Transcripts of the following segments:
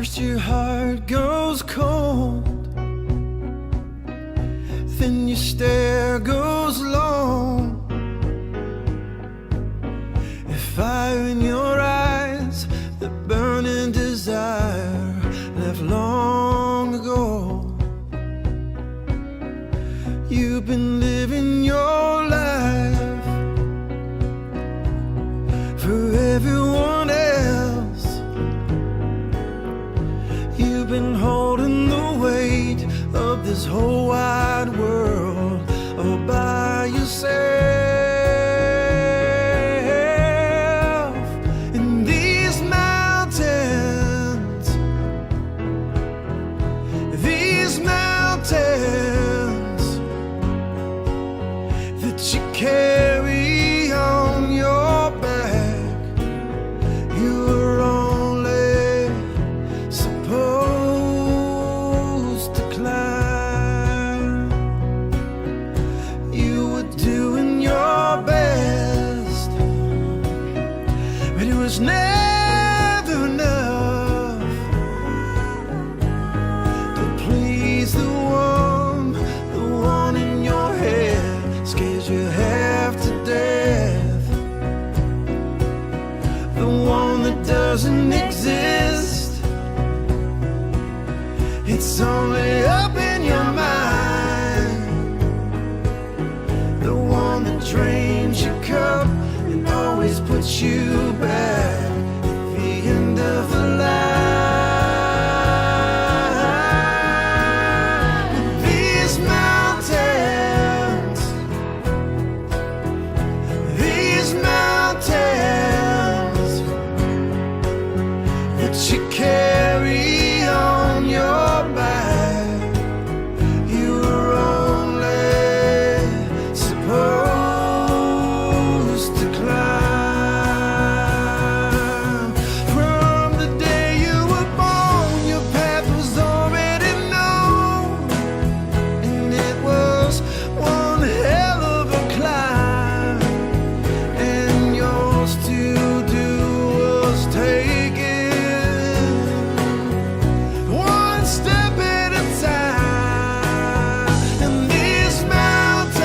first your heart goes cold, then your stare goes long. A fire in your eyes, the burning desire left long ago. You've been living your life for everyone else. You've been holding the weight of this whole wide world all by yourself. And these mountains that you carry on your back, you were only supposed to climb. You were doing your best, but it was never enough to please the one in your head, scares you half to death. The one that doesn't exist, it's only up in your mind. The one that drains your cup and always puts you back at the end of the line. These mountains that you carry on your back, you were only supposed to climb. From the day you were born, your path was already known, and it was one hell of a climb, and yours to do was take it one step at a time. And these mountains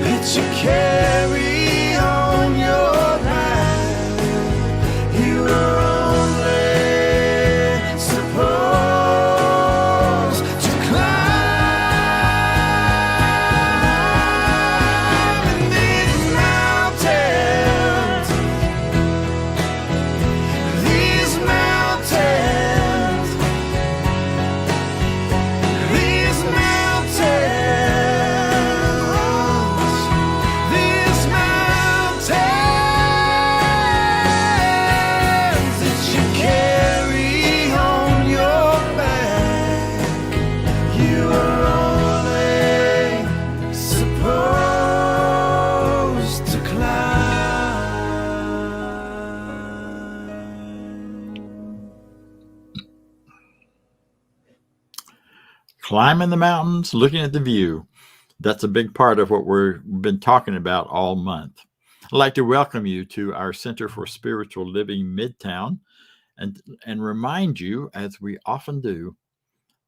that you carry on your back, you were only supposed to climb. And these mountains that you carry on your back, you are only supposed to climb. Climbing the mountains, looking at the view. That's a big part of what we've been talking about all month. I'd like to welcome you to our Center for Spiritual Living Midtown and remind you, as we often do,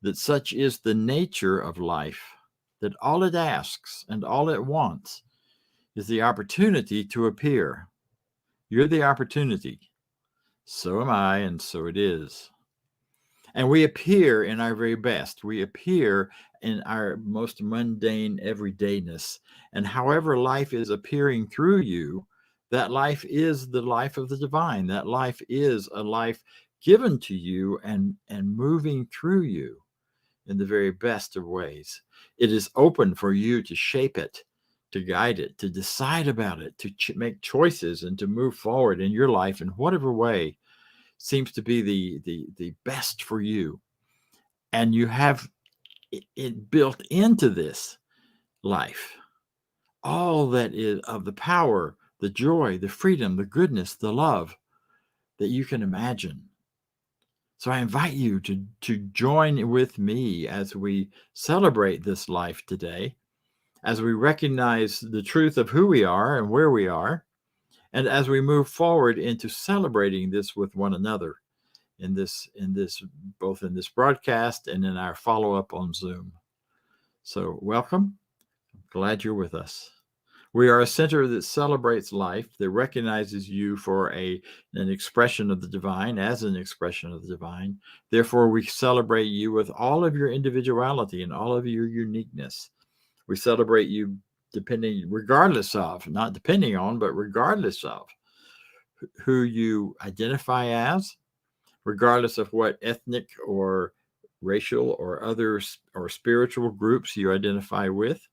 that such is the nature of life, that all it asks and all it wants is the opportunity to appear. You're the opportunity. So am I, and so it is. And we appear in our very best. We appear in our most mundane everydayness. And however life is appearing through you, that life is the life of the divine. That life is a life given to you and moving through you in the very best of ways. It is open for you to shape it, to guide it, to decide about it, to make choices and to move forward in your life in whatever way seems to be the best for you. And you have it built into this life, all that is of the power, the joy, the freedom, the goodness, the love that you can imagine. So I invite you to join with me as we celebrate this life today as we recognize the truth of who we are and where we are, and as we move forward into celebrating this with one another in this both in this broadcast and in our follow-up on Zoom. So welcome. Glad you're with us. We are a center that celebrates life, that recognizes you for an expression of the divine, as an expression of the divine. Therefore, we celebrate you with all of your individuality and all of your uniqueness. We celebrate you regardless of who you identify as, regardless of what ethnic or racial or other or spiritual groups you identify with.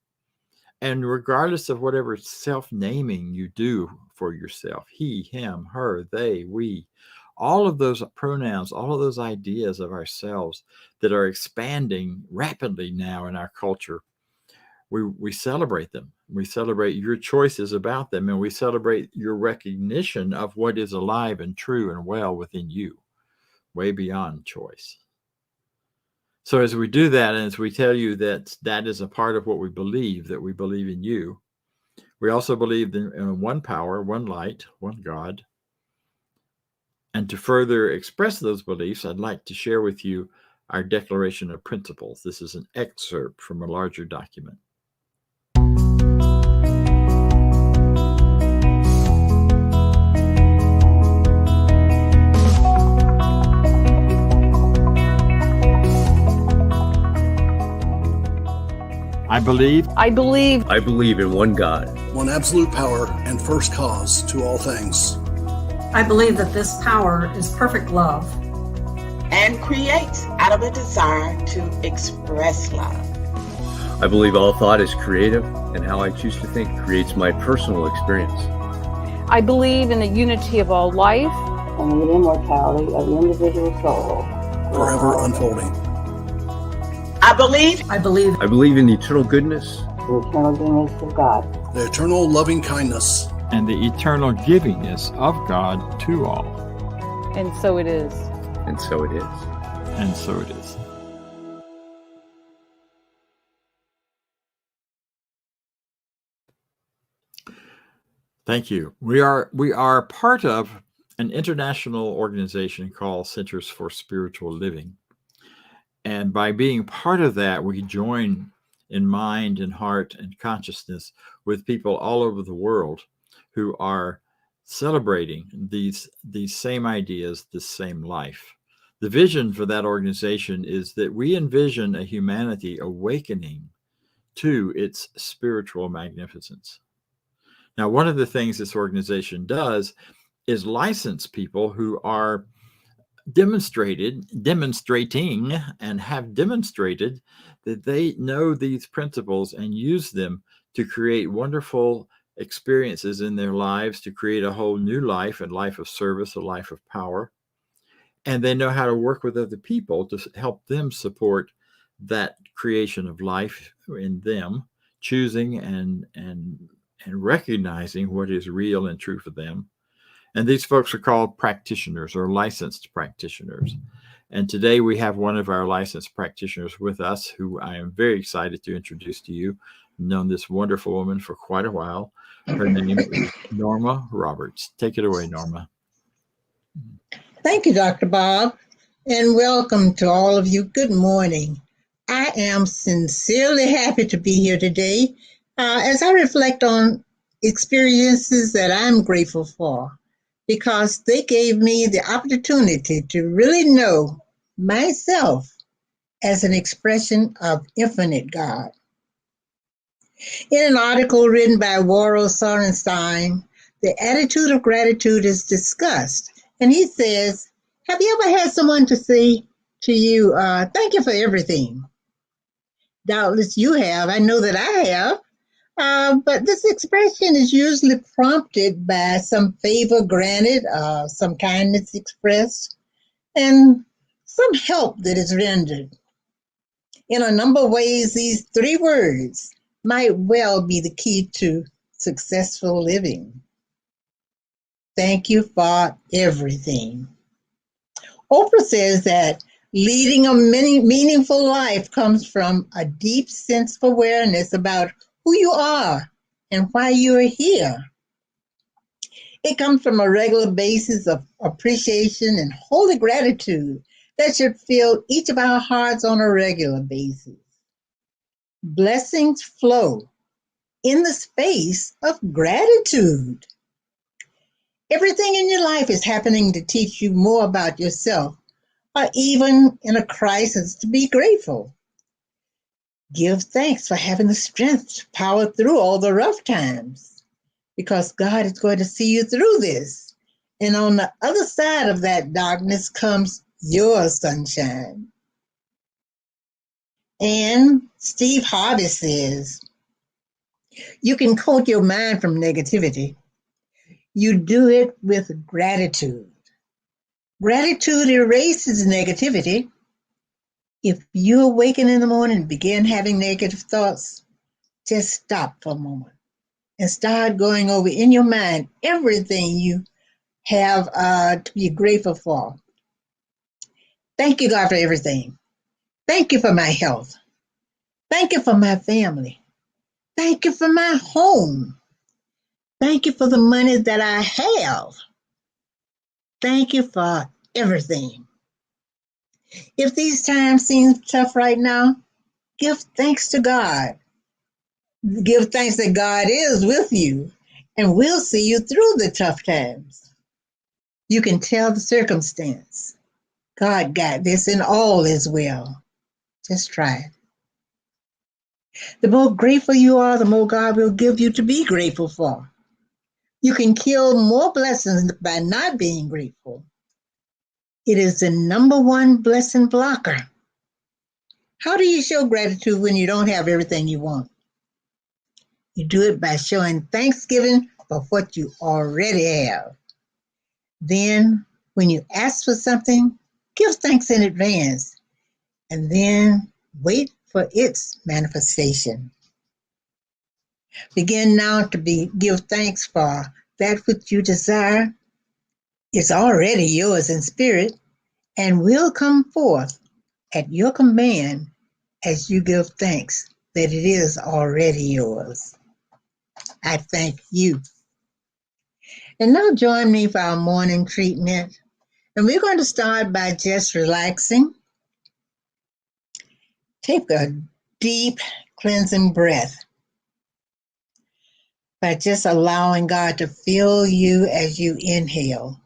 And regardless of whatever self-naming you do for yourself, he, him, her, they, we, all of those pronouns, all of those ideas of ourselves that are expanding rapidly now in our culture, we celebrate them. We celebrate your choices about them, and we celebrate your recognition of what is alive and true and well within you, way beyond choice. So as we do that, and as we tell you that that is a part of what we believe, that we believe in you, we also believe in one power, one light, one God. And to further express those beliefs, I'd like to share with you our Declaration of Principles. This is an excerpt from a larger document. I believe in one God, one absolute power and first cause to all things. I believe that this power is perfect love and creates out of a desire to express love. I believe all thought is creative, and how I choose to think creates my personal experience. I believe in the unity of all life and the immortality of the individual soul, forever unfolding. I believe in the eternal goodness, the eternal goodness of God, the eternal loving kindness, and the eternal givingness of God to all. And so it is. And so it is. And so it is. Thank you. We are part of an international organization called Centers for Spiritual Living. And by being part of that, we join in mind and heart and consciousness with people all over the world who are celebrating these same ideas, this same life. The vision for that organization is that we envision a humanity awakening to its spiritual magnificence. Now, one of the things this organization does is license people who are demonstrating and have demonstrated that they know these principles and use them to create wonderful experiences in their lives, to create a whole new life, a life of service, a life of power. And they know how to work with other people to help them support that creation of life in them, choosing and recognizing what is real and true for them. And these folks are called practitioners or licensed practitioners. And today we have one of our licensed practitioners with us who I am very excited to introduce to you. I've known this wonderful woman for quite a while. Her name is Norma Roberts. Take it away, Norma. Thank you, Dr. Bob, and welcome to all of you. Good morning. I am sincerely happy to be here today as I reflect on experiences that I'm grateful for, because they gave me the opportunity to really know myself as an expression of infinite God. In an article written by Warren Sorenstein, the attitude of gratitude is discussed, and he says, have you ever had someone to say to you, thank you for everything? Doubtless you have. I know that I have. But this expression is usually prompted by some favor granted, some kindness expressed, and some help that is rendered. In a number of ways, these three words might well be the key to successful living. Thank you for everything. Oprah says that leading a meaningful life comes from a deep sense of awareness about who you are and why you are here. It comes from a regular basis of appreciation and holy gratitude that should fill each of our hearts on a regular basis. Blessings flow in the space of gratitude. Everything in your life is happening to teach you more about yourself, or even in a crisis to be grateful. Give thanks for having the strength to power through all the rough times, because God is going to see you through this. And on the other side of that darkness comes your sunshine. And Steve Harvey says, you can coat your mind from negativity. You do it with gratitude. Gratitude erases negativity. If you awaken in the morning and begin having negative thoughts, just stop for a moment and start going over in your mind everything you have to be grateful for. Thank you, God, for everything. Thank you for my health. Thank you for my family. Thank you for my home. Thank you for the money that I have. Thank you for everything. If these times seem tough right now, give thanks to God. Give thanks that God is with you and will see you through the tough times. You can tell the circumstance. God got this and all is well. Just try it. The more grateful you are, the more God will give you to be grateful for. You can kill more blessings by not being grateful. It is the number one blessing blocker. How do you show gratitude when you don't have everything you want? You do it by showing thanksgiving for what you already have. Then, when you ask for something, give thanks in advance, and then wait for its manifestation. Begin now to give thanks for that which you desire. It's already yours in spirit and will come forth at your command as you give thanks that it is already yours. I thank you. And now join me for our morning treatment. And we're going to start by just relaxing. Take a deep cleansing breath by just allowing God to fill you as you inhale.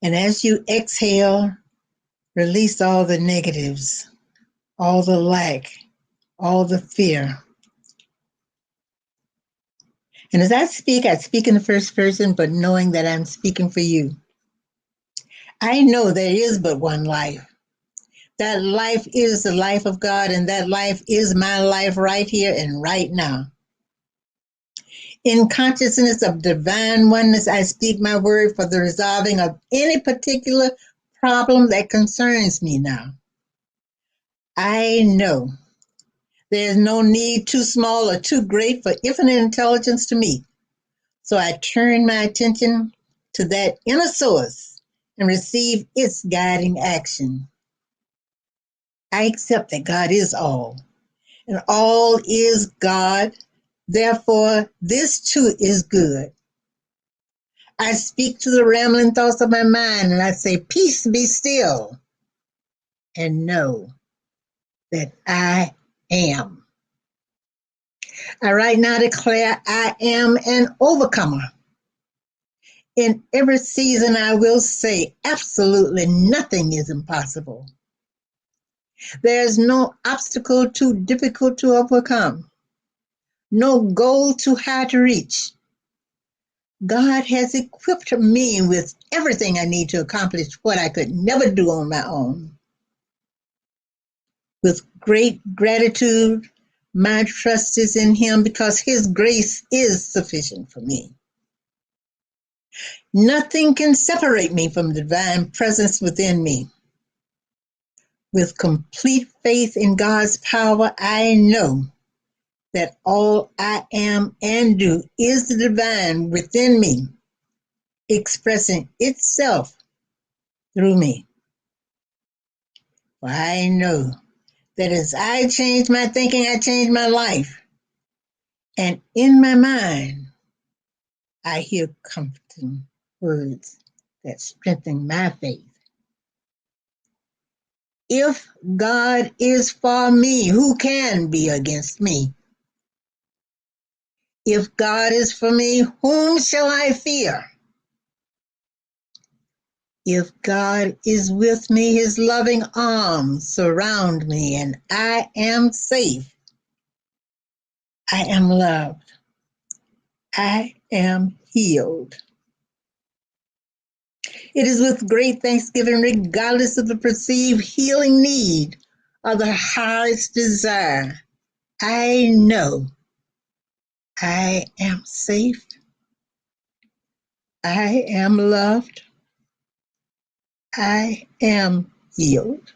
And as you exhale, release all the negatives, all the lack, all the fear. And as I speak in the first person, but knowing that I'm speaking for you. I know there is but one life. That life is the life of God, and that life is my life right here and right now. In consciousness of divine oneness, I speak my word for the resolving of any particular problem that concerns me now. I know there is no need too small or too great for infinite intelligence to meet. So I turn my attention to that inner source and receive its guiding action. I accept that God is all, and all is God. Therefore, this too is good. I speak to the rambling thoughts of my mind, and I say, peace, be still, and know that I am. I right now declare I am an overcomer. In every season, I will say absolutely nothing is impossible. There's no obstacle too difficult to overcome, no goal too high to reach. God has equipped me with everything I need to accomplish what I could never do on my own. With great gratitude, my trust is in Him because His grace is sufficient for me. Nothing can separate me from the divine presence within me. With complete faith in God's power, I know that all I am and do is the divine within me, expressing itself through me. For I know that as I change my thinking, I change my life. And in my mind, I hear comforting words that strengthen my faith. If God is for me, who can be against me? If God is for me, whom shall I fear? If God is with me, his loving arms surround me, and I am safe. I am loved. I am healed. It is with great thanksgiving, regardless of the perceived healing need or the heart's desire, I know I am safe. I am loved. I am healed.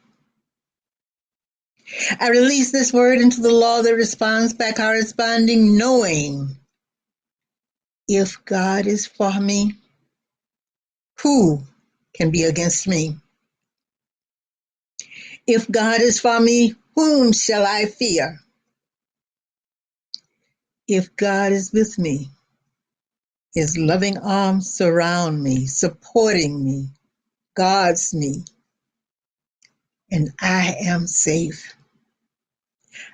I release this word into the law that responds by corresponding, knowing if God is for me, who can be against me? If God is for me, whom shall I fear? If God is with me, his loving arms surround me, supporting me, guards me, and I am safe.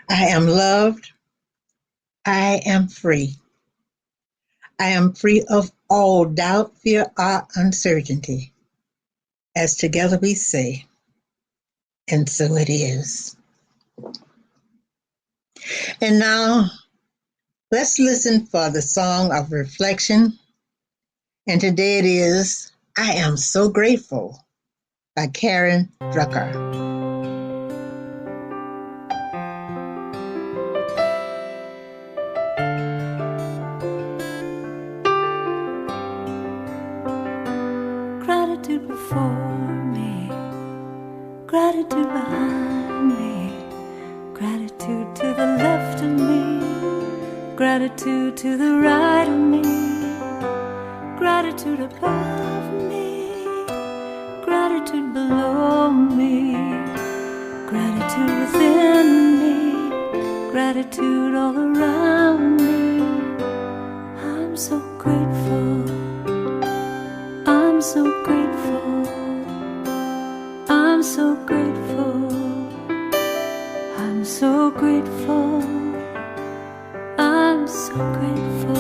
I am loved. I am free. I am free of all doubt, fear, or uncertainty. As together we say, and so it is. And now, let's listen for the song of reflection. And today it is, I Am So Grateful by Karen Drucker. Gratitude before me, gratitude behind me, gratitude to the left of me, gratitude to the right of me, gratitude above me, gratitude below me, gratitude within me, gratitude all around me. I'm so grateful. I'm so grateful. I'm so grateful. I'm so grateful. I'm so grateful.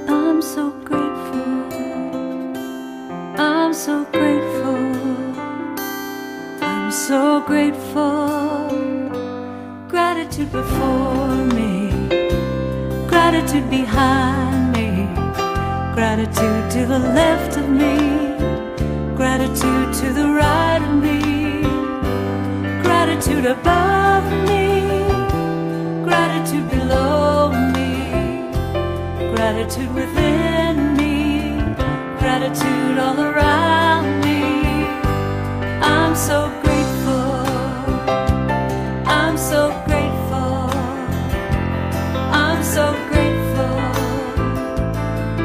I'm so grateful. I'm so grateful. I'm so grateful. Gratitude before me, gratitude behind me, gratitude to the left of me, gratitude to the right of me, gratitude above me, gratitude below me, gratitude within me, gratitude all around me. I'm so grateful. I'm so grateful. I'm so grateful.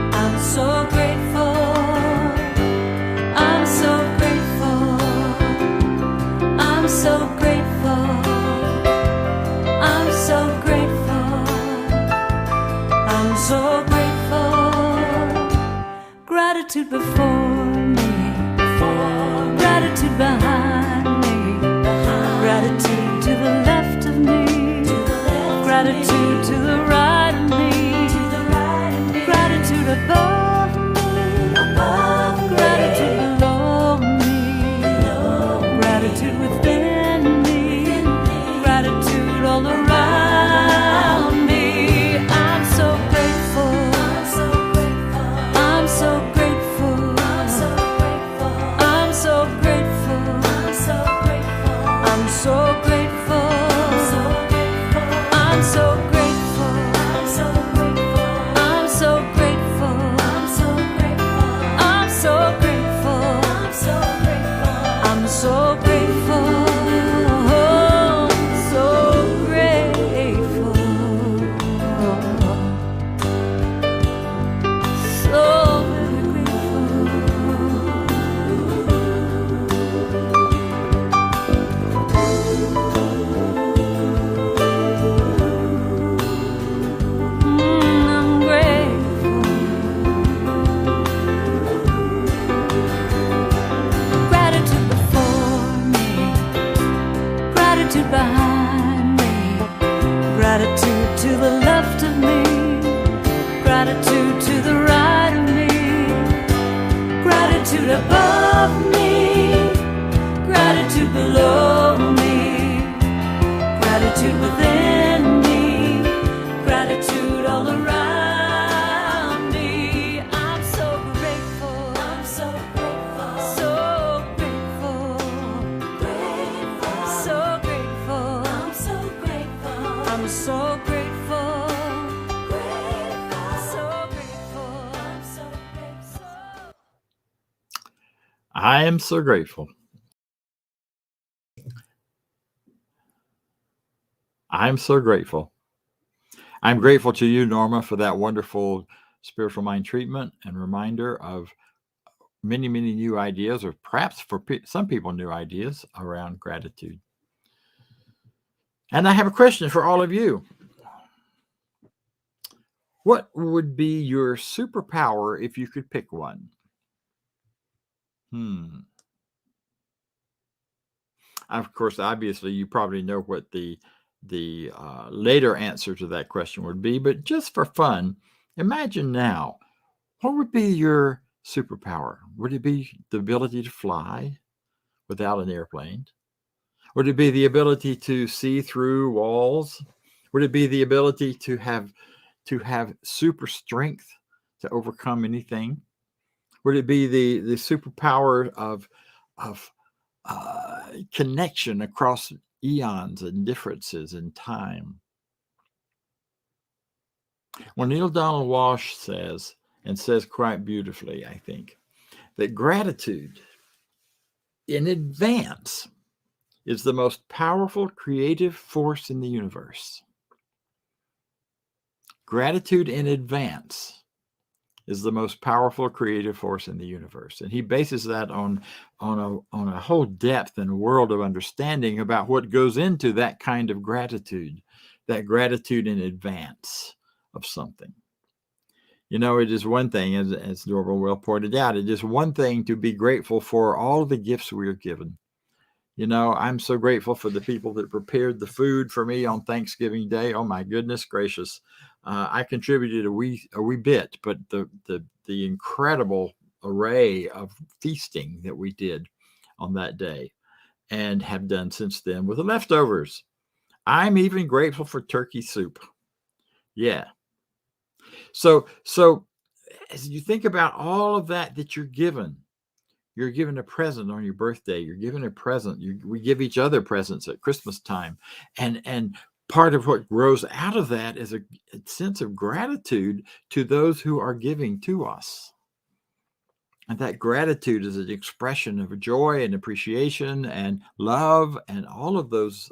I'm so grateful. I'm so grateful. I'm so grateful. I'm so grateful. I'm so grateful. Gratitude before me, gratitude behind me, gratitude to the left of me, gratitude to the right of me, gratitude above me, gratitude below me, gratitude within me, gratitude all around me. I'm so grateful. I'm so grateful. I'm so grateful. I'm so grateful. I'm so grateful. I'm so grateful. I'm so grateful. I'm so grateful. So grateful. So very grateful. gratitude behind me, gratitude to the left of me, gratitude to the right of me, gratitude above me, gratitude below me, gratitude within me, gratitude all around me. I'm so grateful, I'm so grateful, so grateful, grateful, so grateful, I'm so grateful, I'm so grateful, grateful, so grateful, I'm so grateful. I am so grateful. I'm so grateful. I'm grateful to you, Norma, for that wonderful spiritual mind treatment and reminder of many, many new ideas, or perhaps for some people, new ideas around gratitude. And I have a question for all of you. What would be your superpower if you could pick one? Of course, obviously, you probably know what the later answer to that question would be, but just for fun, imagine now, what would be your superpower? Would it be the ability to fly without an airplane? Would it be the ability to see through walls? Would it be the ability to have super strength to overcome anything? Would it be the superpower of connection across eons and differences in time? Well, Neil Donald Walsh says quite beautifully, I think, that gratitude in advance is the most powerful creative force in the universe. Gratitude in advance is the most powerful creative force in the universe. And he bases that on a whole depth and world of understanding about what goes into that kind of gratitude, that gratitude in advance of something. You know, it is one thing, as Norval well pointed out, it is one thing to be grateful for all the gifts we are given. You know, I'm so grateful for the people that prepared the food for me on Thanksgiving Day. Oh my goodness gracious. I contributed a wee bit, but the incredible array of feasting that we did on that day and have done since then with the leftovers. I'm even grateful for turkey soup. Yeah. So as you think about all of that you're given a present on your birthday. You're given a present. We give each other presents at Christmas time. And part of what grows out of that is a sense of gratitude to those who are giving to us. And that gratitude is an expression of joy and appreciation and love and all of those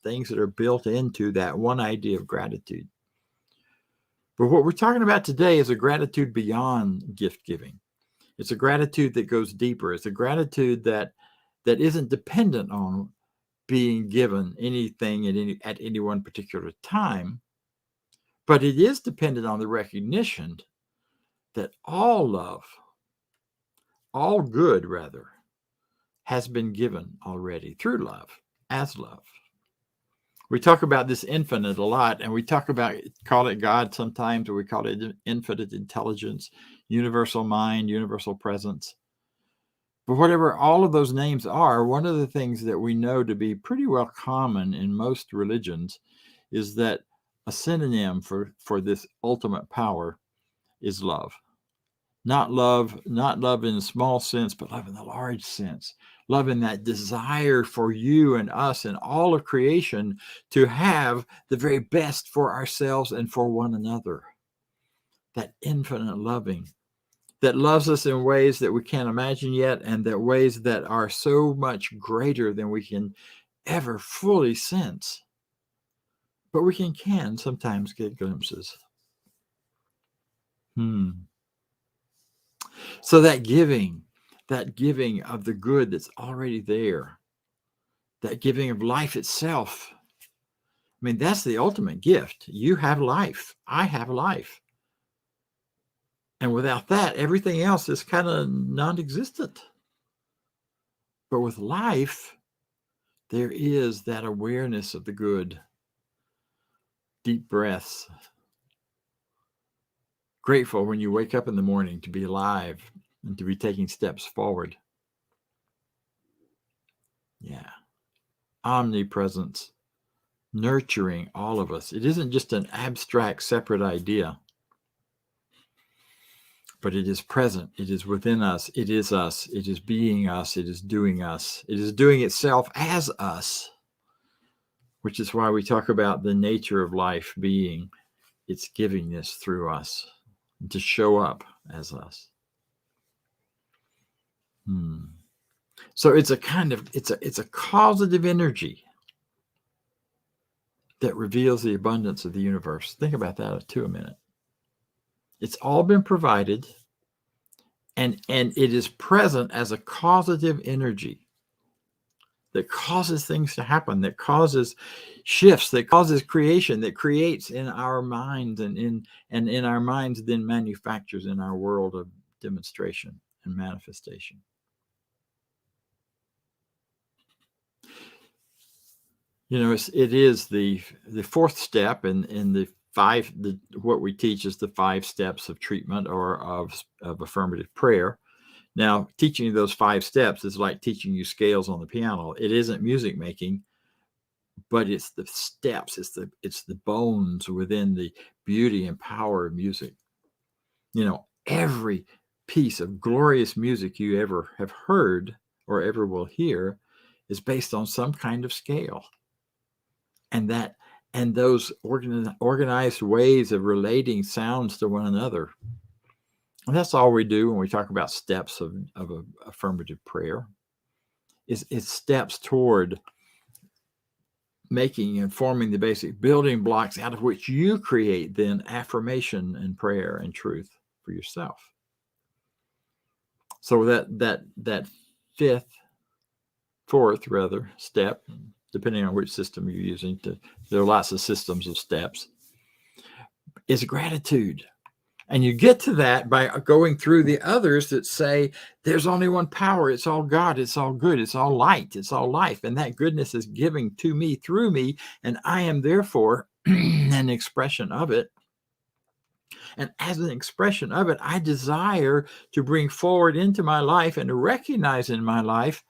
things that are built into that one idea of gratitude. But what we're talking about today is a gratitude beyond gift giving. It's a gratitude that goes deeper. It's a gratitude that isn't dependent on being given anything at any one particular time, but it is dependent on the recognition that all love, all good rather, has been given already through love, as love. We talk about this infinite a lot, and we call it God sometimes, or we call it infinite intelligence, universal mind, universal presence. But whatever all of those names are, one of the things that we know to be pretty well common in most religions is that a synonym for this ultimate power is love. Not love in a small sense, but love in the large sense. Love in that desire for you and us and all of creation to have the very best for ourselves and for one another. That infinite loving that loves us in ways that we can't imagine yet, and that ways that are so much greater than we can ever fully sense. But we can sometimes get glimpses. So that giving of the good that's already there, that giving of life itself, I mean, that's the ultimate gift. You have life. I have life. And without that, everything else is kind of non-existent. But with life, there is that awareness of the good. Deep breaths. Grateful when you wake up in the morning to be alive and to be taking steps forward. Yeah. Omnipresence, nurturing all of us. It isn't just an abstract, separate idea, but it is present. It is within us. It is us. It is being us. It is doing us. It is doing itself as us, which is why we talk about the nature of life being its givingness through us, to show up as us. So it's a kind of, it's a causative energy that reveals the abundance of the universe. Think about that too a minute. It's all been provided, and it is present as a causative energy that causes things to happen, that causes shifts, that causes creation, that creates in our minds, and in our minds then manufactures in our world of demonstration and manifestation. You know, it is the fourth step in the five. What we teach is the 5 steps of treatment or of affirmative prayer. Now, teaching those 5 steps is like teaching you scales on the piano. It isn't music making, but it's the steps. It's the bones within the beauty and power of music. You know, every piece of glorious music you ever have heard or ever will hear is based on some kind of scale. And those organized ways of relating sounds to one another. And that's all we do when we talk about steps of affirmative prayer. It's steps toward making and forming the basic building blocks out of which you create then affirmation and prayer and truth for yourself. So that fourth step, depending on which system you're using, there are lots of systems of steps, is gratitude. And you get to that by going through the others that say there's only one power. It's all God. It's all good. It's all light. It's all life. And that goodness is giving to me through me. And I am therefore an expression of it. And as an expression of it, I desire to bring forward into my life and to recognize in my life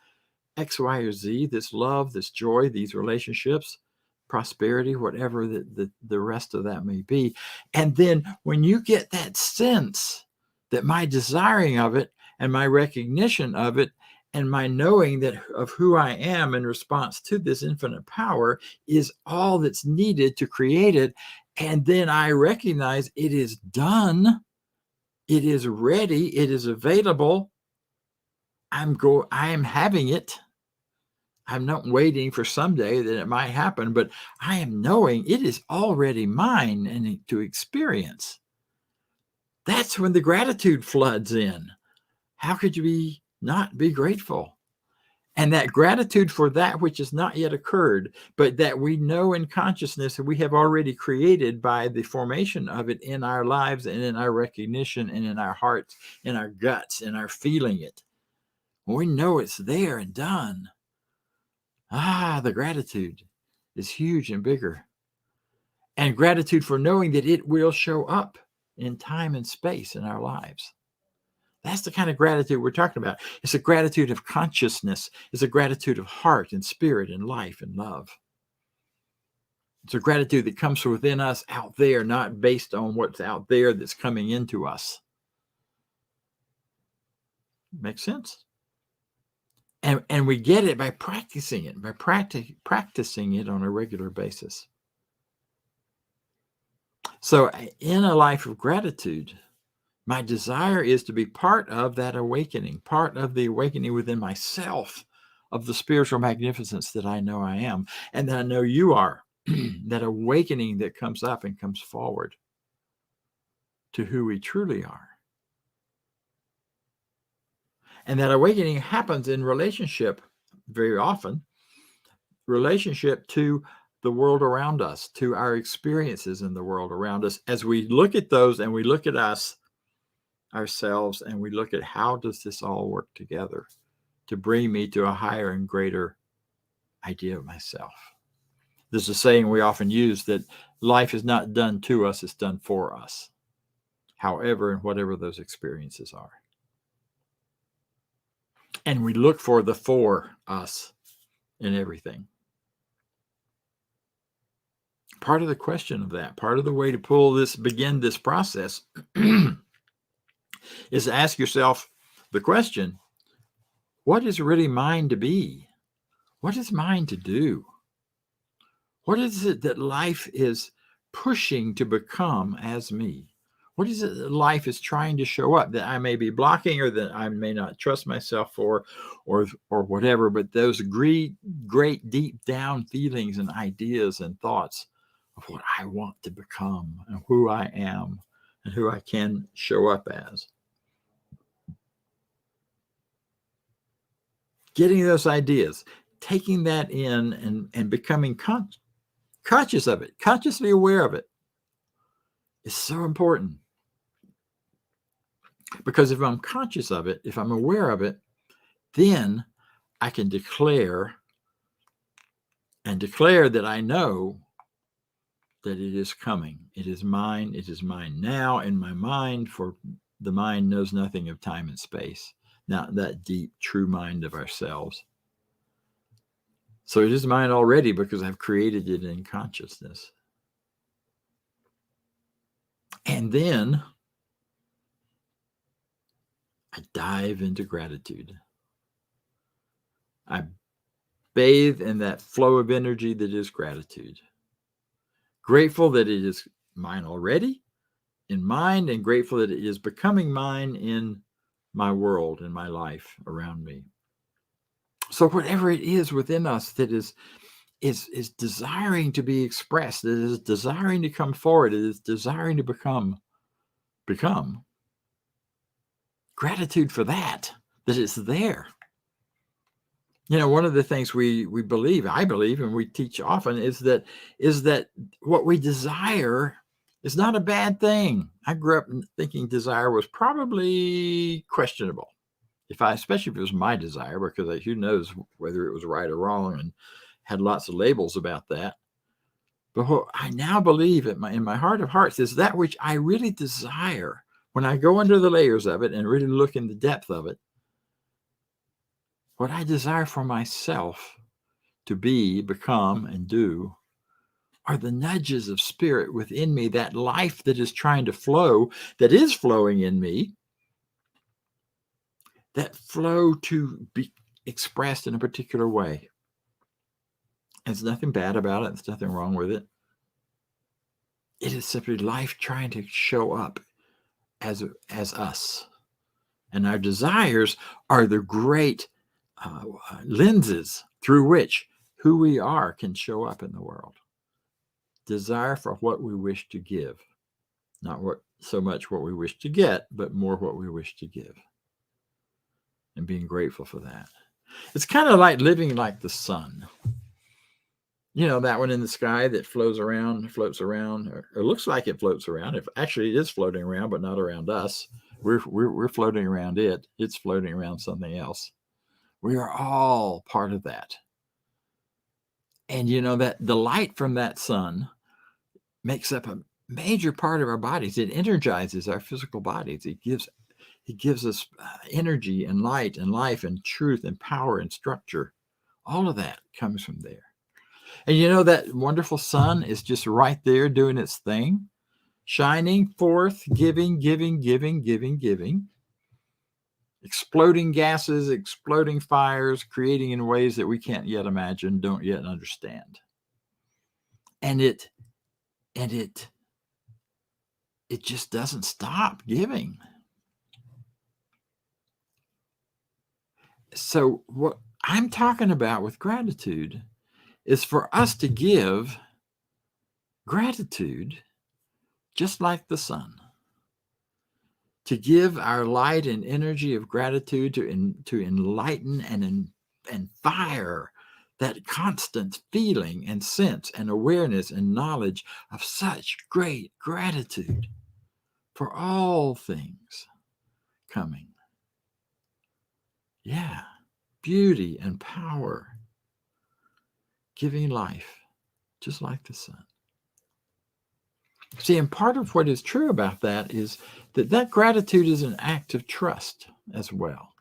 X, Y, or Z, this love, this joy, these relationships, prosperity, whatever the rest of that may be. And then when you get that sense that my desiring of it and my recognition of it and my knowing that of who I am in response to this infinite power is all that's needed to create it, and then I recognize it is done, it is ready, it is available, I am having it. I'm not waiting for someday that it might happen, but I am knowing it is already mine and to experience. That's when the gratitude floods in. How could you not be grateful? And that gratitude for that which has not yet occurred, but that we know in consciousness that we have already created by the formation of it in our lives and in our recognition and in our hearts, in our guts, in our feeling it. We know it's there and done. The gratitude is huge and bigger. And gratitude for knowing that it will show up in time and space in our lives. That's the kind of gratitude we're talking about. It's a gratitude of consciousness. It's a gratitude of heart and spirit and life and love. It's a gratitude that comes from within us out there, not based on what's out there that's coming into us. Makes sense? And we get it by practicing it, by practicing it on a regular basis. So in a life of gratitude, my desire is to be part of that awakening, part of the awakening within myself of the spiritual magnificence that I know I am and that I know you are, that awakening that comes up and comes forward to who we truly are. And that awakening happens in relationship, very often, relationship to the world around us, to our experiences in the world around us. As we look at those and we look at us, ourselves, and we look at how does this all work together to bring me to a higher and greater idea of myself. There's a saying we often use that life is not done to us, it's done for us, however and whatever those experiences are. And we look for the for us in everything. Part of the question of that, part of the way to begin this process is to ask yourself the question, what is really mine to be? What is mine to do? What is it that life is pushing to become as me? What is it that life is trying to show up that I may be blocking or that I may not trust myself for or whatever, but those great, deep down feelings and ideas and thoughts of what I want to become and who I am and who I can show up as. Getting those ideas, taking that in and becoming conscious of it, consciously aware of it is so important. Because if I'm conscious of it, if I'm aware of it, then I can declare that I know that it is coming. It is mine. It is mine now in my mind, for the mind knows nothing of time and space, not that deep, true mind of ourselves. So it is mine already because I've created it in consciousness. And then I dive into gratitude. I bathe in that flow of energy that is gratitude. Grateful that it is mine already in mind, and grateful that it is becoming mine in my world, in my life around me. So whatever it is within us that is desiring to be expressed, that is desiring to come forward, it is desiring to become gratitude for that it's there. You know, one of the things I believe, and we teach often is that what we desire is not a bad thing. I grew up thinking desire was probably questionable. Especially if it was my desire, because who knows whether it was right or wrong, and had lots of labels about that. But what I now believe in my heart of hearts is that which I really desire. When I go under the layers of it and really look in the depth of it, what I desire for myself to be, become, and do are the nudges of spirit within me, that life that is trying to flow, that is flowing in me, that flow to be expressed in a particular way. There's nothing bad about it. There's nothing wrong with it. It is simply life trying to show up as us. And our desires are the great lenses through which who we are can show up in the world. Desire for what we wish to give. Not so much what we wish to get, but more what we wish to give. And being grateful for that. It's kind of like living like the sun. You know, that one in the sky that floats around, or looks like it floats around. If actually it is floating around, but not around us. We're floating around it. It's floating around something else. We are all part of that. And you know that the light from that sun makes up a major part of our bodies. It energizes our physical bodies. It gives us energy and light and life and truth and power and structure. All of that comes from there. And you know that wonderful sun is just right there doing its thing, shining forth, giving, exploding gases, exploding fires, creating in ways that we can't yet imagine, don't yet understand. And it just doesn't stop giving. So what I'm talking about with gratitude is for us to give gratitude just like the sun. To give our light and energy of gratitude to enlighten and fire that constant feeling and sense and awareness and knowledge of such great gratitude for all things coming. Yeah, beauty and power giving life, just like the Son. See, and part of what is true about that is that gratitude is an act of trust as well.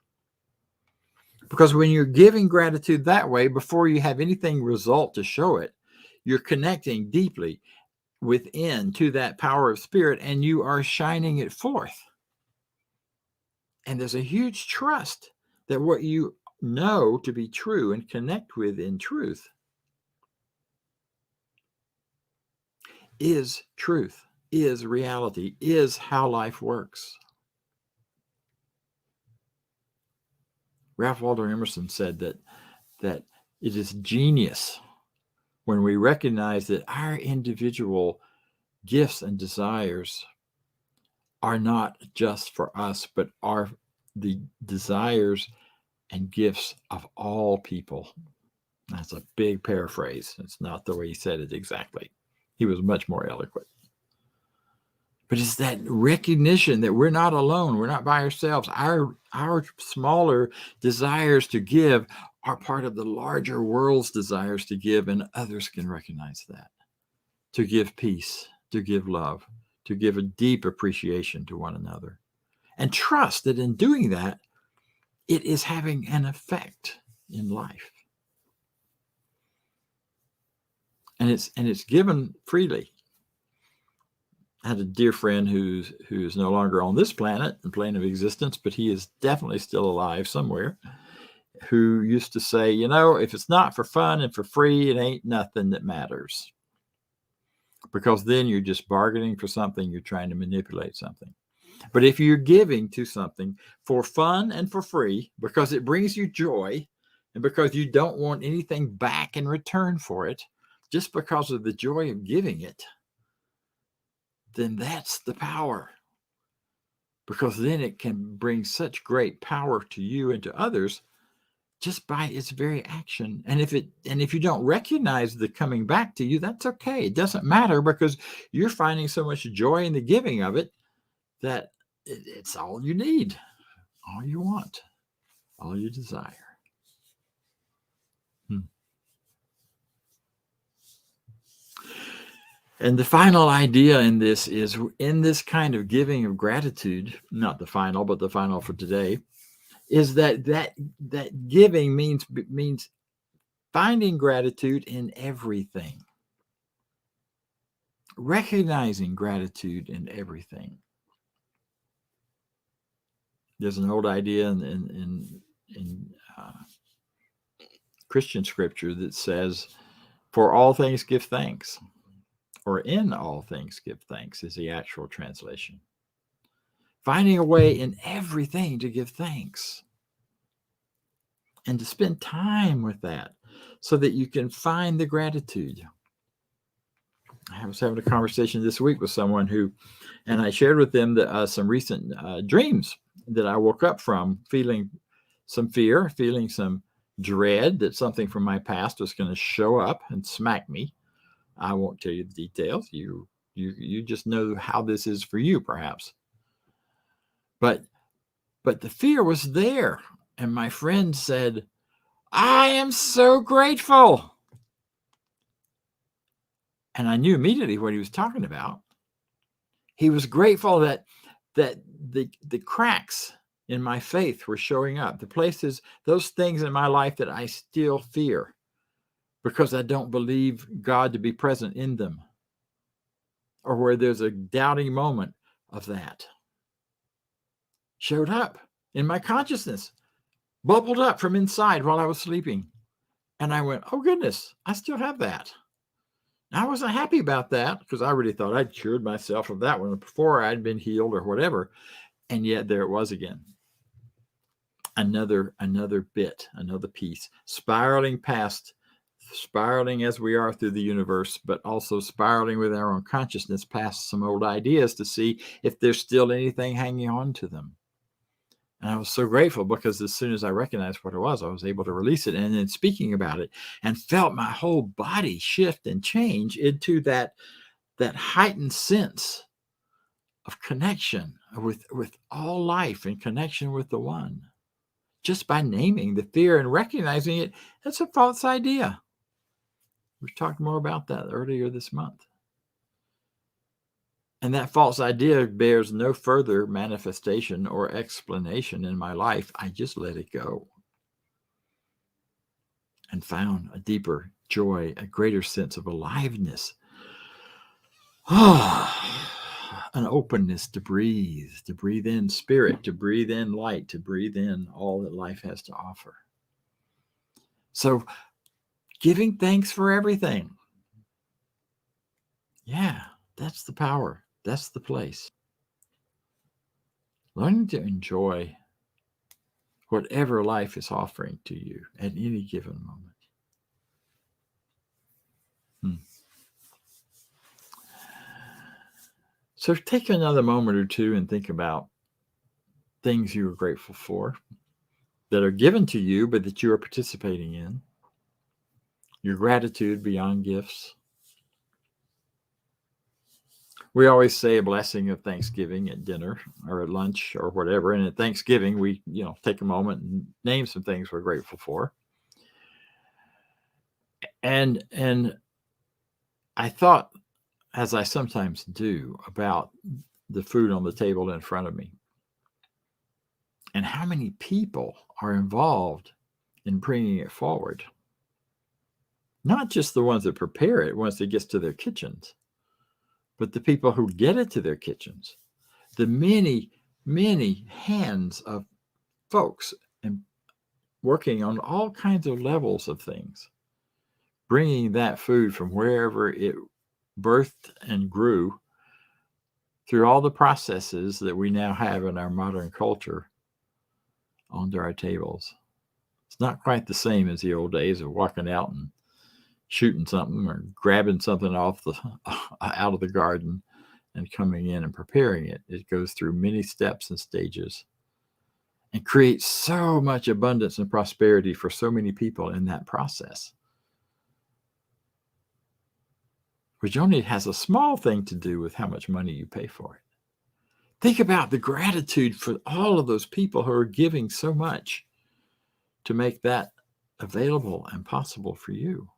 Because when you're giving gratitude that way, before you have anything result to show it, you're connecting deeply within to that power of spirit, and you are shining it forth. And there's a huge trust that what you know to be true and connect with in truth is truth, is reality, is how life works. Ralph Waldo Emerson said that it is genius when we recognize that our individual gifts and desires are not just for us, but are the desires and gifts of all people. That's a big paraphrase. It's not the way he said it exactly. He was much more eloquent. But it's that recognition that we're not alone. We're not by ourselves. Our smaller desires to give are part of the larger world's desires to give, and others can recognize that. To give peace, to give love, to give a deep appreciation to one another. And trust that in doing that, it is having an effect in life. And it's given freely. I had a dear friend who's no longer on this planet, the plane of existence, but he is definitely still alive somewhere, who used to say, if it's not for fun and for free, it ain't nothing that matters. Because then you're just bargaining for something, you're trying to manipulate something. But if you're giving to something for fun and for free, because it brings you joy, and because you don't want anything back in return for it, just because of the joy of giving it, then that's the power. Because then it can bring such great power to you and to others just by its very action. And if you don't recognize the coming back to you, that's okay. It doesn't matter, because you're finding so much joy in the giving of it that it's all you need, all you want, all you desire. And the final idea in this is, in this kind of giving of gratitude, not the final, but the final for today, is that giving means finding gratitude in everything. Recognizing gratitude in everything. There's an old idea in Christian scripture that says, "For all things give thanks," or "in all things give thanks" is the actual translation. Finding a way in everything to give thanks and to spend time with that so that you can find the gratitude. I was having a conversation this week with someone and I shared with them some recent dreams that I woke up from, feeling some fear, feeling some dread that something from my past was going to show up and smack me. I won't tell you the details. You just know how this is for you, perhaps. But the fear was there. And my friend said, "I am so grateful." And I knew immediately what he was talking about. He was grateful that the cracks in my faith were showing up, the places, those things in my life that I still fear because I don't believe God to be present in them, or where there's a doubting moment of that, showed up in my consciousness, bubbled up from inside while I was sleeping. And I went, "Oh goodness, I still have that." I wasn't happy about that, because I really thought I'd cured myself of that one before, I'd been healed or whatever. And yet there it was again. Another bit, another piece, spiraling as we are through the universe, but also spiraling with our own consciousness past some old ideas to see if there's still anything hanging on to them. And I was so grateful, because as soon as I recognized what it was, I was able to release it. And then speaking about it, and felt my whole body shift and change into that heightened sense of connection with all life and connection with the one. Just by naming the fear and recognizing it, that's a false idea. We talked more about that earlier this month. And that false idea bears no further manifestation or explanation in my life. I just let it go and found a deeper joy, a greater sense of aliveness, an openness to breathe in spirit, to breathe in light, to breathe in all that life has to offer. So giving thanks for everything. Yeah, that's the power. That's the place. Learning to enjoy whatever life is offering to you at any given moment. So take another moment or two and think about things you are grateful for that are given to you, but that you are participating in. Your gratitude beyond gifts. We always say a blessing of Thanksgiving at dinner or at lunch or whatever. And at Thanksgiving, we, take a moment and name some things we're grateful for. And I thought, as I sometimes do, about the food on the table in front of me and how many people are involved in bringing it forward. Not just the ones that prepare it once it gets to their kitchens, but the people who get it to their kitchens, the many, many hands of folks and working on all kinds of levels of things, bringing that food from wherever it birthed and grew through all the processes that we now have in our modern culture onto our tables. It's not quite the same as the old days of walking out and shooting something or grabbing something out of the garden and coming in and preparing it. It goes through many steps and stages and creates so much abundance and prosperity for so many people in that process, which only has a small thing to do with how much money you pay for it. Think about the gratitude for all of those people who are giving so much to make that available and possible for you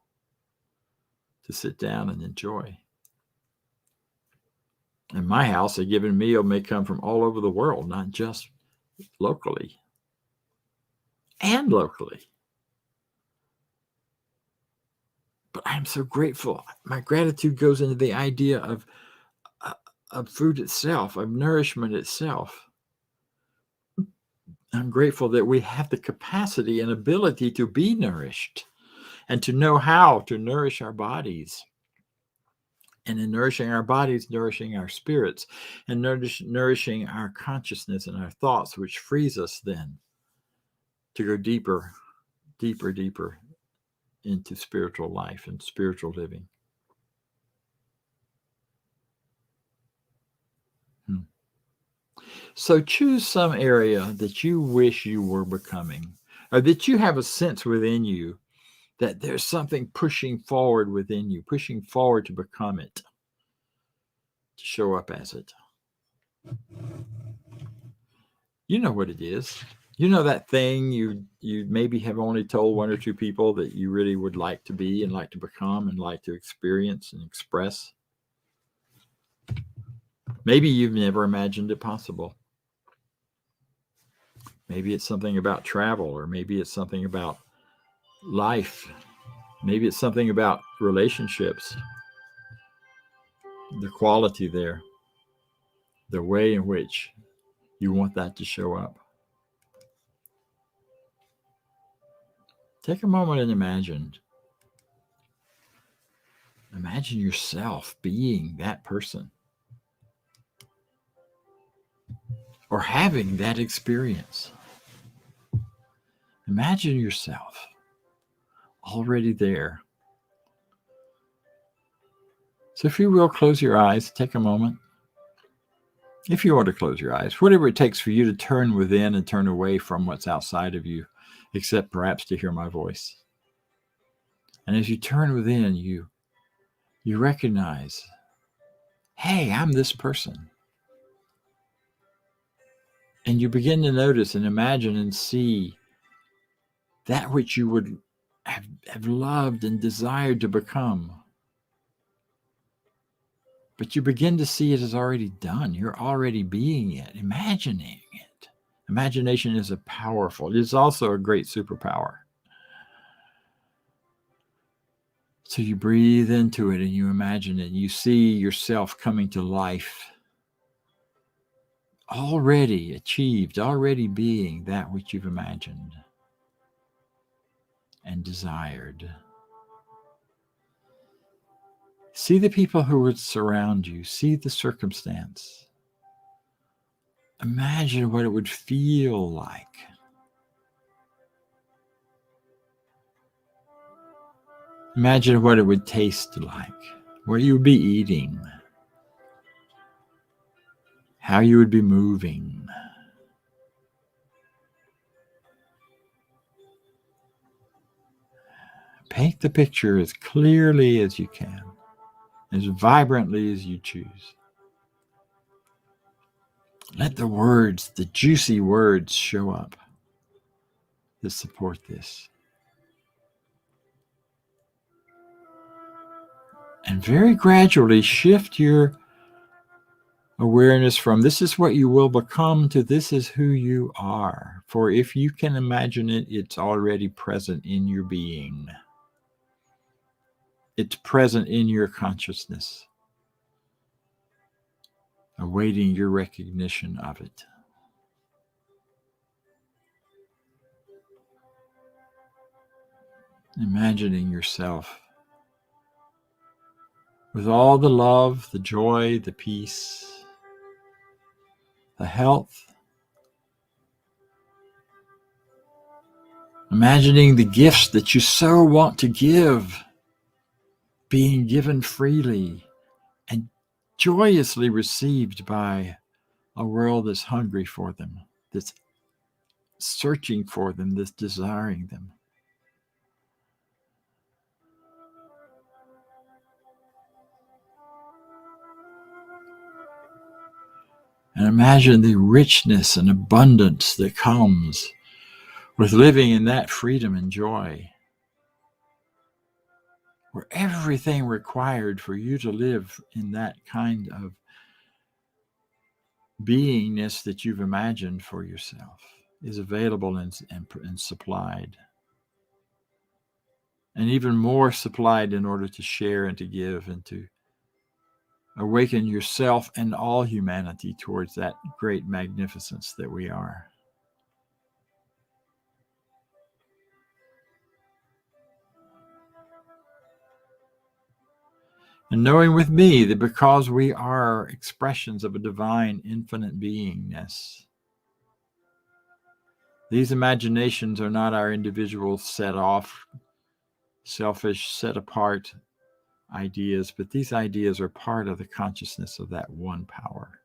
to sit down and enjoy. In my house, a given meal may come from all over the world, not just locally and locally. But I'm so grateful. My gratitude goes into the idea of food itself, of nourishment itself. I'm grateful that we have the capacity and ability to be nourished and to know how to nourish our bodies. And in nourishing our bodies, nourishing our spirits, and nourishing our consciousness and our thoughts, which frees us then to go deeper, deeper, deeper into spiritual life and spiritual living. So choose some area that you wish you were becoming, or that you have a sense within you that there's something pushing forward within you, pushing forward to become it, to show up as it. You know what it is. You know that thing you maybe have only told one or two people that you really would like to be and like to become and like to experience and express. Maybe you've never imagined it possible. Maybe it's something about travel, or maybe it's something about life. Maybe it's something about relationships, the quality there, the way in which you want that to show up. Take a moment and imagine. Imagine yourself being that person or having that experience. Imagine yourself already there. So if you will, close your eyes, take a moment. If you want to close your eyes, whatever it takes for you to turn within and turn away from what's outside of you, except perhaps to hear my voice. And as you turn within, you recognize, hey, I'm this person. And you begin to notice and imagine and see that which you would have loved and desired to become. But you begin to see it as already done. You're already being it, imagining it. Imagination is it's also a great superpower. So you breathe into it and you imagine it. You see yourself coming to life, already achieved, already being that which you've imagined and desired. See the people who would surround you. See the circumstance. Imagine what it would feel like. Imagine what it would taste like, what you would be eating, how you would be moving. Paint the picture as clearly as you can, as vibrantly as you choose. Let the words, the juicy words, show up that support this. And very gradually shift your awareness from this is what you will become to this is who you are. For if you can imagine it, it's already present in your being. It's present in your consciousness, awaiting your recognition of it. Imagining yourself with all the love, the joy, the peace, the health. Imagining the gifts that you so want to give being given freely and joyously received by a world that's hungry for them, that's searching for them, that's desiring them. And imagine the richness and abundance that comes with living in that freedom and joy, where everything required for you to live in that kind of beingness that you've imagined for yourself is available and supplied. And even more supplied in order to share and to give and to awaken yourself and all humanity towards that great magnificence that we are. And knowing with me that because we are expressions of a divine infinite beingness, these imaginations are not our individual set off, selfish, set apart ideas, but these ideas are part of the consciousness of that one power.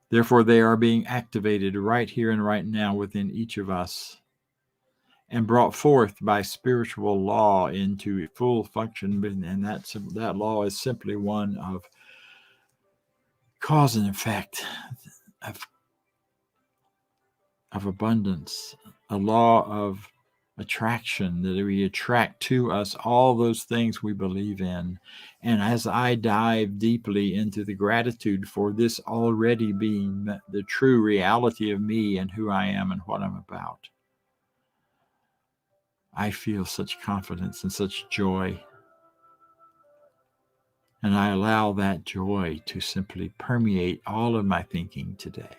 Therefore, they are being activated right here and right now within each of us and brought forth by spiritual law into full function. And that law is simply one of cause and effect, of abundance, a law of attraction, that we attract to us all those things we believe in. And as I dive deeply into the gratitude for this already being the true reality of me and who I am and what I'm about, I feel such confidence and such joy. And I allow that joy to simply permeate all of my thinking today.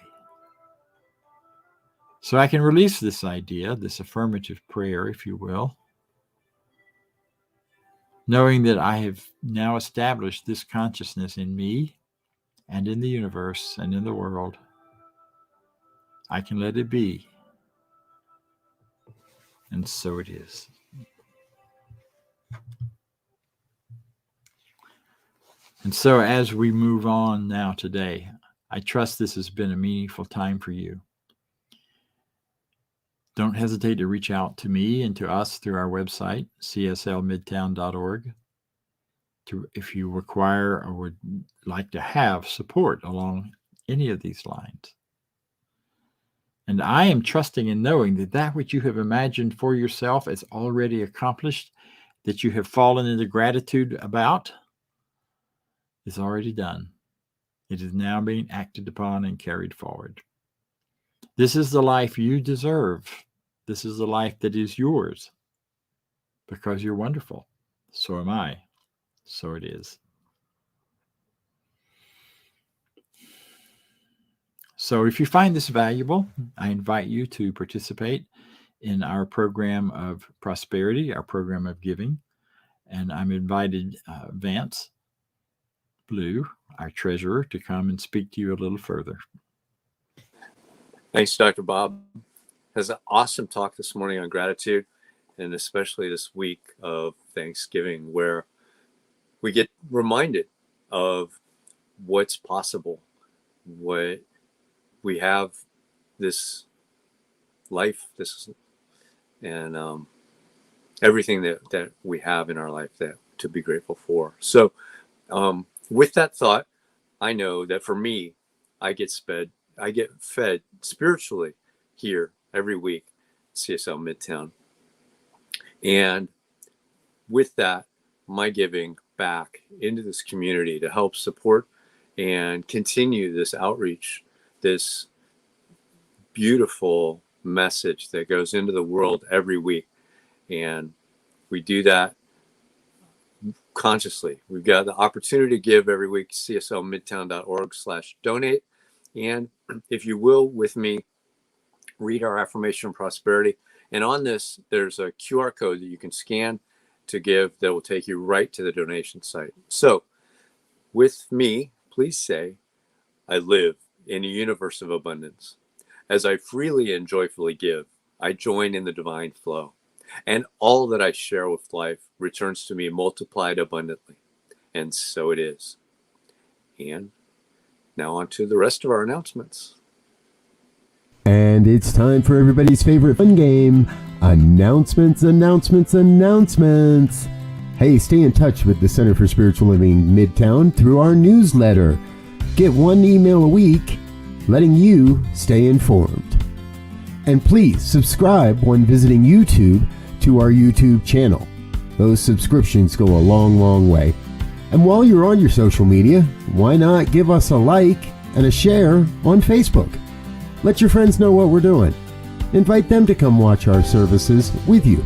So I can release this idea, this affirmative prayer, if you will, knowing that I have now established this consciousness in me and in the universe and in the world. I can let it be. And so it is. And so as we move on now today, I trust this has been a meaningful time for you. Don't hesitate to reach out to me and to us through our website, cslmidtown.org, if you require or would like to have support along any of these lines. And I am trusting and knowing that that which you have imagined for yourself is already accomplished, that you have fallen into gratitude about, is already done. It is now being acted upon and carried forward. This is the life you deserve. This is the life that is yours because you're wonderful. So am I. So it is. So if you find this valuable, I invite you to participate in our program of prosperity, our program of giving. And I'm invited Vance Blue, our treasurer, to come and speak to you a little further. Thanks, Dr. Bob. Has an awesome talk this morning on gratitude, and especially this week of Thanksgiving, where we get reminded of what's possible, what we have, this life, and everything that we have in our life that to be grateful for. So with that thought, I know that for me, I get fed spiritually here every week, CSL Midtown. And with that, my giving back into this community to help support and continue this outreach, this beautiful message that goes into the world every week. And we do that consciously. We've got the opportunity to give every week, cslmidtown.org/donate. And if you will, with me, read our affirmation of prosperity. And on this, there's a QR code that you can scan to give that will take you right to the donation site. So with me, please say, I live in a universe of abundance. As I freely and joyfully give, I join in the divine flow. And all that I share with life returns to me multiplied abundantly. And so it is. And now on to the rest of our announcements. And it's time for everybody's favorite fun game, announcements. Hey, stay in touch with the Center for Spiritual Living Midtown through our newsletter. Get one email a week, letting you stay informed. And please subscribe when visiting YouTube to our YouTube channel. Those subscriptions go a long, long way. And while you're on your social media, why not give us a like and a share on Facebook? Let your friends know what we're doing. Invite them to come watch our services with you.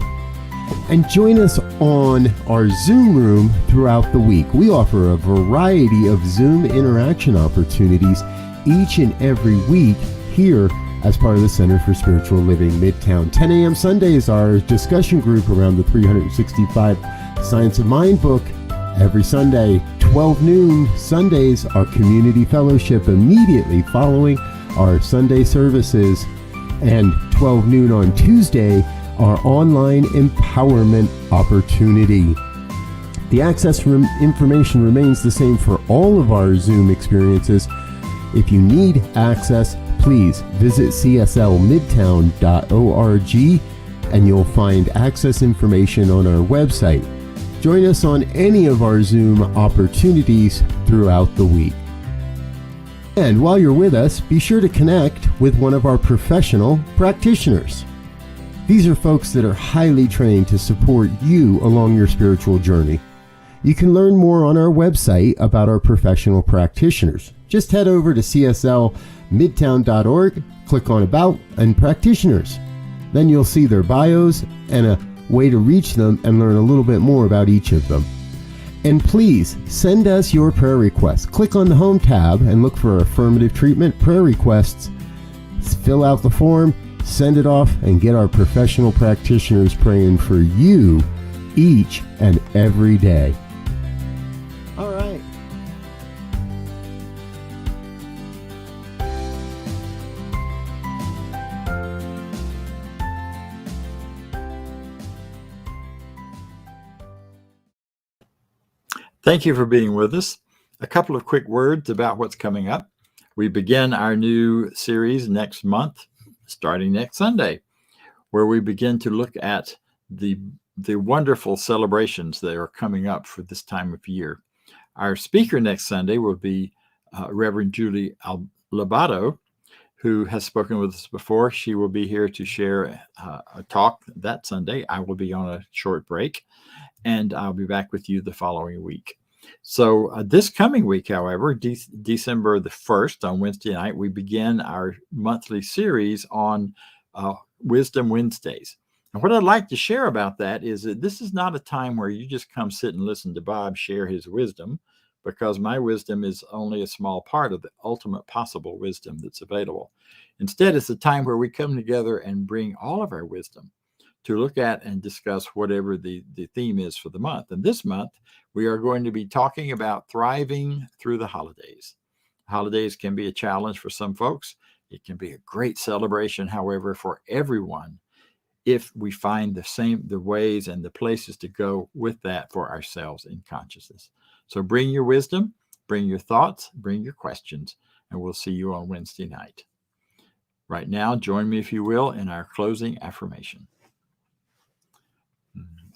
And join us on our Zoom room throughout the week. We offer a variety of Zoom interaction opportunities each and every week here as part of the Center for Spiritual Living Midtown. 10 a.m. Sunday is our discussion group around the 365 Science of Mind book. Every Sunday, 12 noon Sundays, our community fellowship immediately following our Sunday services, and 12 noon on Tuesday, our online empowerment opportunity. The access information remains the same for all of our Zoom experiences. If you need access, please visit cslmidtown.org and you'll find access information on our website. Join us on any of our Zoom opportunities throughout the week. And while you're with us, be sure to connect with one of our professional practitioners. These are folks that are highly trained to support you along your spiritual journey. You can learn more on our website about our professional practitioners. Just head over to cslmidtown.org, click on About and Practitioners. Then you'll see their bios and a way to reach them and learn a little bit more about each of them. And please send us your prayer requests. Click on the Home tab and look for Affirmative Treatment Prayer Requests. Fill out the form, send it off, and get our professional practitioners praying for you each and every day. All right. Thank you for being with us. A couple of quick words about what's coming up. We begin our new series next month, starting next Sunday, where we begin to look at the wonderful celebrations that are coming up for this time of year. Our speaker next Sunday will be Reverend Julie Lobato, who has spoken with us before. She will be here to share a talk that Sunday. I will be on a short break, and I'll be back with you the following week. So this coming week, however, December the 1st, on Wednesday night, we begin our monthly series on Wisdom Wednesdays. And what I'd like to share about that is that this is not a time where you just come sit and listen to Bob share his wisdom, because my wisdom is only a small part of the ultimate possible wisdom that's available. Instead, it's a time where we come together and bring all of our wisdom to look at and discuss whatever the theme is for the month. And this month, we are going to be talking about thriving through the holidays. Holidays can be a challenge for some folks. It can be a great celebration, however, for everyone, if we find the ways and the places to go with that for ourselves in consciousness. So bring your wisdom, bring your thoughts, bring your questions, and we'll see you on Wednesday night. Right now, join me, if you will, in our closing affirmation.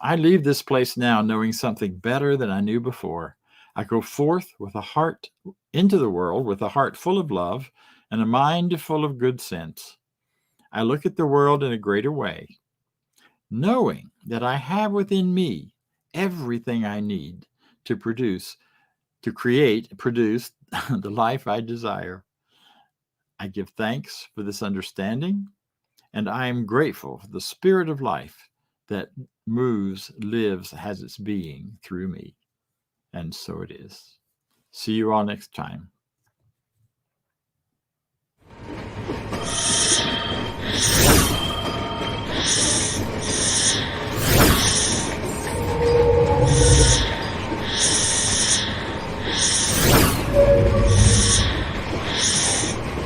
I leave this place now knowing something better than I knew before. I go forth with a heart into the world with a heart full of love and a mind full of good sense. I look at the world in a greater way, knowing that I have within me everything I need to produce the life I desire. I give thanks for this understanding, and I am grateful for the spirit of life that moves, lives, has its being through me. And so it is. See you all next time.